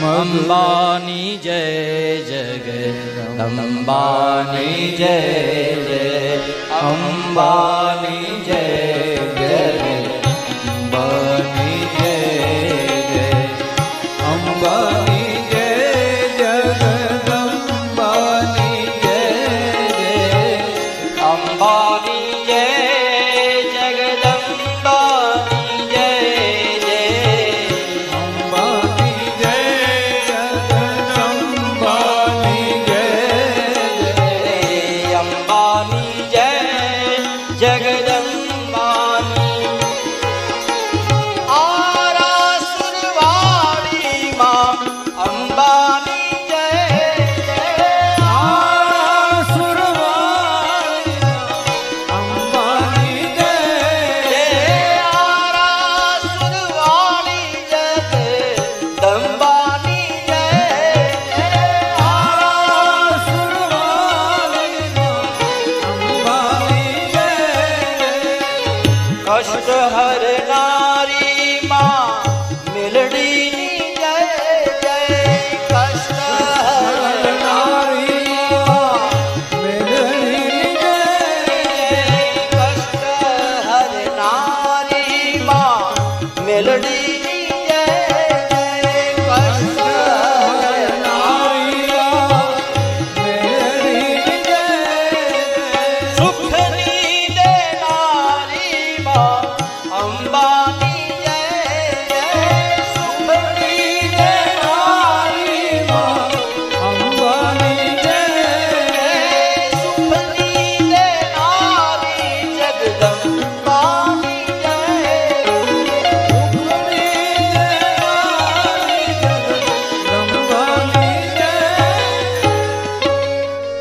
અંબાની જય જગદંબાની જય જય અંબાની જય જગદંબાની જય જય અંબાની જય જગદંબાની જય જય અંબાની જય જગદંબાની જય જય અંબાની જય જગદંબાની જય જય અંબાની જય જગદંબાની આરાસુરવાળી માં અંબાની જય જય આરાસુરવાળી અંબાની જય જય આરાસુરવાળી જગદંબાની જય જય આરાસુરવાળી અંબાની જય કષ્ટ હરનારી માં મેલડીની જય જય કષ્ટ હરનારી માં મેલડીની જય કષ્ટ હરનારી માં મેલડીની જય જય કષ્ટ